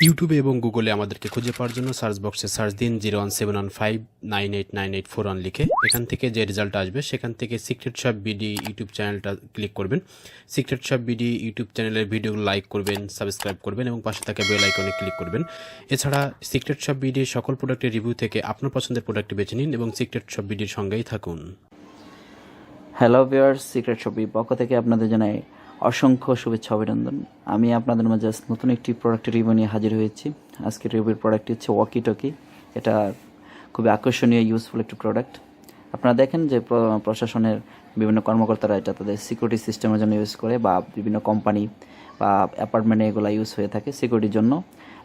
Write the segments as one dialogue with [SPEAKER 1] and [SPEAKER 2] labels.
[SPEAKER 1] ইউটিউবে এবং গুগলে আমাদেরকে খুঁজে পাওয়ার জন্য সার্চ বক্সে সার্চ দিন 01715989841 লিখে। এখান থেকে যে রেজাল্ট আসবে সেখান থেকে সিক্রেট শপ বিডি ইউটিউব চ্যানেলটা ক্লিক করবেন। সিক্রেট শপ বিডি ইউটিউব চ্যানেলের ভিডিও লাইক করবেন, সাবস্ক্রাইব করবেন এবং পাশে থাকা বেল আইকনে ক্লিক করবেন। এছাড়া সিক্রেট শপ বিডি সকল প্রোডাক্টের রিভিউ থেকে আপনার পছন্দের প্রোডাক্টটি বেছে নিন এবং সিক্রেট শপ বিডির সঙ্গেই থাকুন।
[SPEAKER 2] হ্যালো ভিউয়ার্স, সিক্রেট শপ বিডির পক্ষ থেকে আপনাদের জানাই অসংখ্য শুভেচ্ছা অভিনন্দন। আমি আপনাদের মাঝে নতুন একটি প্রোডাক্টের রিভিউ নিয়ে হাজির হয়েছি। আজকের রিভিউর প্রোডাক্টটি হচ্ছে ওয়াকি টকি। এটা খুবই আকর্ষণীয় ইউজফুল একটি প্রোডাক্ট। আপনারা দেখেন যে প্রশাসনের বিভিন্ন কর্মকর্তারা এটা তাদের সিকিউরিটি সিস্টেমের জন্য ইউজ করে, বা বিভিন্ন কোম্পানি বা অ্যাপার্টমেন্টে এগুলো ইউজ হয়ে থাকে সিকিউরিটির জন্য।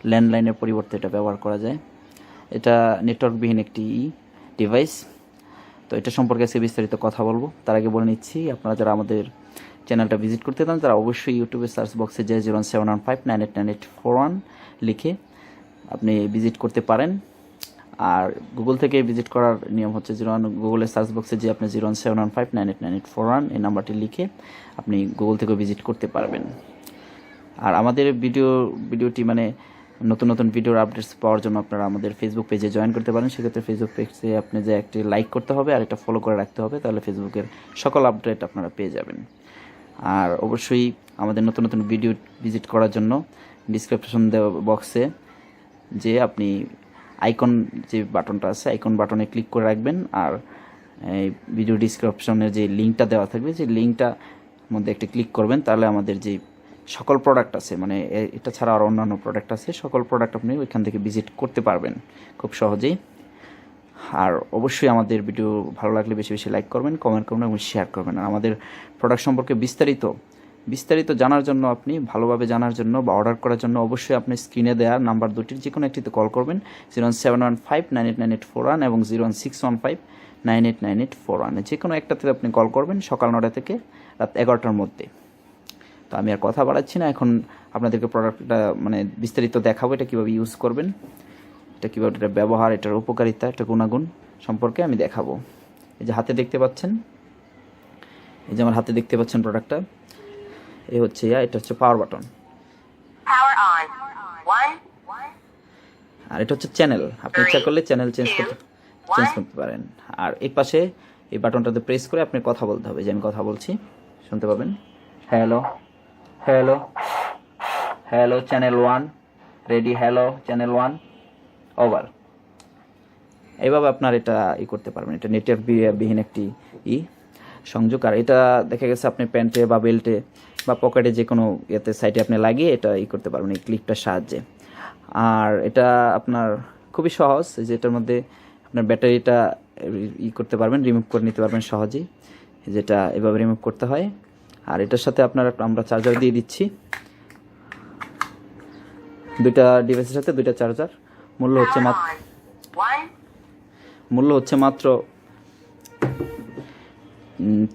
[SPEAKER 2] ল্যান্ডলাইনের পরিবর্তে এটা ব্যবহার করা যায়। এটা নেটওয়ার্কবিহীন একটি ডিভাইস। তো এটা সম্পর্কে আজকে বিস্তারিত কথা বলবো। তার আগে বলে নিচ্ছি, আপনারা যারা আমাদের চ্যানেলটা ভিজিট করতে চান তারা অবশ্যই ইউটিউবে সার্চ বক্সে যে 01715989841 লিখে আপনি ভিজিট করতে পারেন। আর গুগল থেকে ভিজিট করার নিয়ম হচ্ছে গুগলের সার্চ বক্সে যে আপনি 01715989841 এই নাম্বারটি লিখে আপনি গুগল থেকেও ভিজিট করতে পারবেন। আর আমাদের ভিডিওটি মানে নতুন নতুন ভিডিওর আপডেটস পাওয়ার জন্য আপনারা আমাদের ফেসবুক পেজে জয়েন করতে পারেন। সেক্ষেত্রে ফেসবুক পেজে আপনি যে একটি লাইক করতে হবে আর একটা ফলো করে রাখতে হবে, তাহলে ফেসবুকের সকল আপডেট আপনারা পেয়ে যাবেন। আর অবশ্যই আমাদের নতুন নতুন ভিডিও ভিজিট করার জন্য ডিসক্রিপশন বক্সে যে আপনি আইকন যে বাটনটা আছে আইকন বাটনে ক্লিক করে রাখবেন। আর এই ভিডিও ডিসক্রিপশনের যে লিঙ্কটা দেওয়া থাকবে সেই লিঙ্কটার মধ্যে একটি ক্লিক করবেন, তাহলে আমাদের যে সকল প্রোডাক্ট আছে, মানে এটা ছাড়া আর অন্যান্য প্রোডাক্ট আছে, সকল প্রোডাক্ট আপনি ওইখান থেকে ভিজিট করতে পারবেন খুব সহজেই। আর অবশ্যই আমাদের ভিডিও ভালো লাগলে বেশি বেশি লাইক করবেন, কমেন্ট করবেন এবং শেয়ার করবেন। আর আমাদের প্রোডাক্ট সম্পর্কে বিস্তারিত জানার জন্য, আপনি ভালোভাবে জানার জন্য বা অর্ডার করার জন্য অবশ্যই আপনি স্ক্রিনে দেওয়া নাম্বার দুটির যে কোনো একটিতে কল করবেন। 01715989841 এবং 01615989841 যে কোনো একটাতে আপনি কল করবেন সকাল 9টা থেকে রাত 11টার মধ্যে। তো আমি আর কথা বাড়াচ্ছি না, এখন আপনাদেরকে প্রোডাক্টটা মানে বিস্তারিত দেখাবো, এটা কীভাবে ইউজ করবেন, এটা কীভাবে এটা ব্যবহার, এটার উপকারিতা, এটা গুণাগুণ সম্পর্কে আমি দেখাবো। এই যে হাতে দেখতে পাচ্ছেন, এই যে আমার হাতে দেখতে পাচ্ছেন প্রোডাক্টটা, এই হচ্ছে এটা হচ্ছে পাওয়ার বাটন, আর এটা হচ্ছে চ্যানেল। আপনি ইচ্ছা করলে চ্যানেল চেঞ্জ করতে পারেন। আর এই পাশে এই বাটনটাতে প্রেস করে আপনি কথা বলতে হবে, যে আমি কথা বলছি শুনতে পাবেন। Hello hello hello channel 1 ready, hello channel 1 over. এইভাবে আপনার এটা করতে পারবেন। এটা নেটওয়ার্ক বিহীন একটি সংযোগ। আর এটা দেখা গেছে আপনি প্যান্টে বা বেল্টে বা পকেটে যে কোনো সাইডে আপনি লাগিয়ে এটা করতে পারবেন এই ক্লিপটার সাহায্যে। আর এটা আপনার খুবই সহজ, যে এটার মধ্যে আপনার ব্যাটারিটা করতে পারবেন, রিমুভ করে নিতে পারবেন সহজেই, যেটা এভাবে রিমুভ করতে হয়। আর এটার সাথে আমরা চার্জার দিয়ে দিচ্ছি, দুইটা ডিভাইসের সাথে দুইটা চার্জার। মূল্য হচ্ছে মাত্র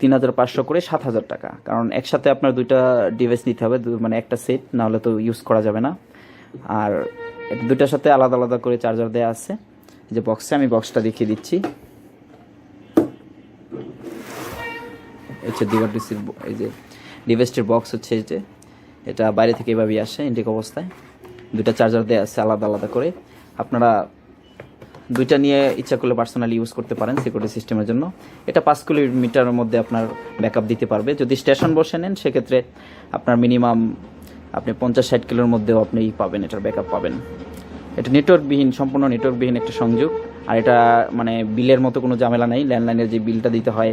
[SPEAKER 2] 3500 করে 7000 টাকা। কারণ একসাথে আপনার দুইটা ডিভাইস নিতে হবে, মানে একটা সেট, না হলে তো ইউজ করা যাবে না। আর দুইটার সাথে আলাদা আলাদা করে চার্জার দেওয়া আছে। যে বক্সে আমি বক্সটা দেখিয়ে দিচ্ছি, হচ্ছে এই যে ডিভাইসটির বক্স হচ্ছে এই যে এটা বাইরে থেকে এভাবেই আসে ইনটেক অবস্থায়। দুইটা চার্জার দেওয়া আছে আলাদা আলাদা করে। আপনারা দুইটা নিয়ে ইচ্ছা করলে পার্সোনালি ইউজ করতে পারেন সিকিউরিটি সিস্টেমের জন্য। এটা 5 কিলোমিটারের মধ্যে আপনার ব্যাকআপ দিতে পারবে। যদি স্টেশন বসে নেন সেক্ষেত্রে আপনার মিনিমাম আপনি 50-60 কিলোর মধ্যেও আপনি পাবেন, এটার ব্যাকআপ পাবেন। এটা সম্পূর্ণ নেটওয়ার্কবিহীন একটা সংযোগ। আর এটা মানে বিলের মতো কোনো ঝামেলা নেই। ল্যান্ডলাইনের যে বিলটা দিতে হয়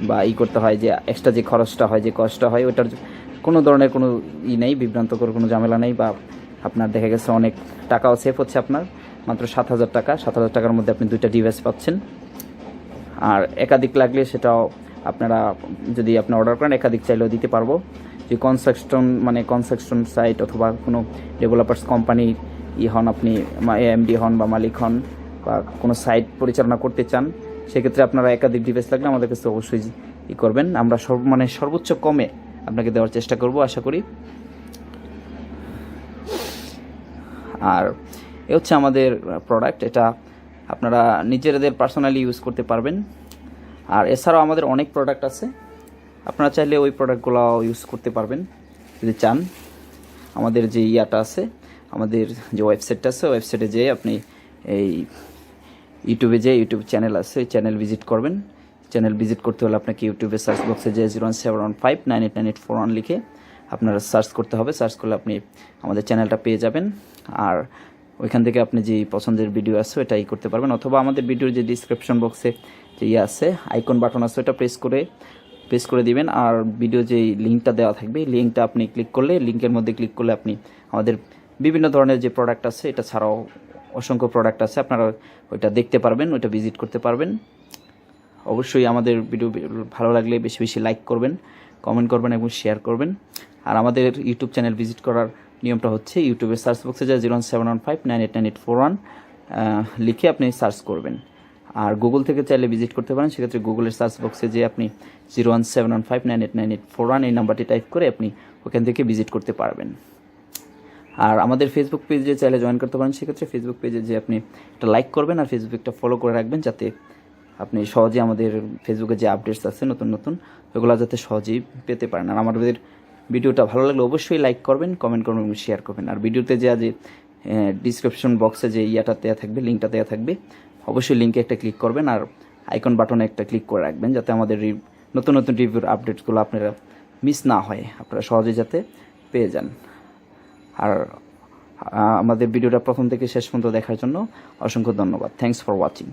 [SPEAKER 2] বা করতে হয়, যে এক্সট্রা যে খরচটা হয়, যে কষ্টটা হয়, ওটার কোনো ধরনের কোনো নেই, বিভ্রান্তকর কোনো ঝামেলা নেই। বা আপনার দেখা গেছে অনেক টাকাও সেভ হচ্ছে আপনার, মাত্র 7000 টাকা। 7000 টাকার মধ্যে আপনি দুইটা ডিভাইস পাচ্ছেন। আর একাধিক লাগলে সেটাও আপনারা যদি আপনি অর্ডার করেন একাধিক চাইলেও দিতে পারবো। যে কনস্ট্রাকশন সাইট অথবা কোনো ডেভেলপার্স কোম্পানির হন, আপনি এমডি হন বা মালিক হন বা কোনো সাইট পরিচালনা করতে চান, সেক্ষেত্রে আপনারা একাধিক ডিভাইস লাগলে আমাদের কাছে অবশ্যই করবেন। আমরা সর্বোচ্চ কমে আপনাকে দেওয়ার চেষ্টা করব আশা করি। আর এ হচ্ছে আমাদের প্রোডাক্ট, এটা আপনারা নিজেদের পার্সোনালি ইউজ করতে পারবেন। আর এছাড়াও আমাদের অনেক প্রোডাক্ট আছে, আপনারা চাইলে ওই প্রোডাক্টগুলো ইউজ করতে পারবেন যদি চান। আমাদের যে আছে আমাদের যে ওয়েবসাইটটা আছে ওয়েবসাইটে যেয়ে আপনি এই ইউটিউবে যে ইউটিউব চ্যানেল আছে ওই চ্যানেল ভিজিট করবেন। চ্যানেল ভিজিট করতে হলে আপনাকে ইউটিউবে সার্চ বক্সে যে 01715989841 লিখে আপনারা সার্চ করতে হবে। সার্চ করলে আপনি আমাদের চ্যানেলটা পেয়ে যাবেন। আর ওইখান থেকে আপনি যে পছন্দের ভিডিও আছে ওইটাই করতে পারবেন, অথবা আমাদের ভিডিওর যে ডিসক্রিপশন বক্সে যে আছে আইকন বাটন আছে ওটা প্রেস করে দিবেন। আর ভিডিও যে লিঙ্কটা দেওয়া থাকবে লিঙ্কটা আপনি ক্লিক করলে, লিঙ্কের মধ্যে ক্লিক করলে আপনি আমাদের বিভিন্ন ধরনের যে প্রোডাক্ট আছে এটা ছাড়াও অসংখ্য প্রোডাক্ট আছে, আপনারা ওইটা দেখতে পারবেন, ওইটা ভিজিট করতে পারবেন। অবশ্যই আমাদের ভিডিও ভালো লাগলে বেশি বেশি লাইক করবেন, কমেন্ট করবেন এবং শেয়ার করবেন। আর আমাদের ইউটিউব চ্যানেল ভিজিট করার নিয়মটা হচ্ছে ইউটিউবের সার্চ বক্সে যা 01715989841 লিখে আপনি সার্চ করবেন। আর গুগল থেকে চাইলে ভিজিট করতে পারেন, সেক্ষেত্রে গুগলের সার্চ বক্সে যে আপনি 01715989841 এই নাম্বারটি টাইপ করে আপনি ওখান থেকে ভিজিট করতে পারবেন। আর আমাদের ফেসবুক পেজে চাইলে জয়েন করতে পারেন, সেক্ষেত্রে ফেসবুক পেজে যে আপনি একটা লাইক করবেন আর ফেসবুকটা ফলো করে রাখবেন, যাতে আপনি সহজে আমাদের ফেসবুকে যে আপডেটস আছে নতুন নতুন ওগুলো যাতে সহজেই পেতে পারেন। আর আমাদের ভিডিওটা ভালো লাগলে অবশ্যই লাইক করবেন, কমেন্ট করবেন এবং শেয়ার করবেন। আর ভিডিওতে যে ডিসক্রিপশন বক্সে যে ইয়াটা দেওয়া থাকবে, লিঙ্কটা দেওয়া থাকবে, অবশ্যই লিঙ্কে একটা ক্লিক করবেন আর আইকন বাটনে একটা ক্লিক করে রাখবেন, যাতে আমাদের নতুন নতুন রিভিউর আপডেটসগুলো আপনারা মিস না হয়, আপনারা সহজে যাতে পেয়ে যান। আর আমাদের ভিডিওটা প্রথম থেকে শেষ পর্যন্ত দেখার জন্য অসংখ্য ধন্যবাদ। Thanks for watching.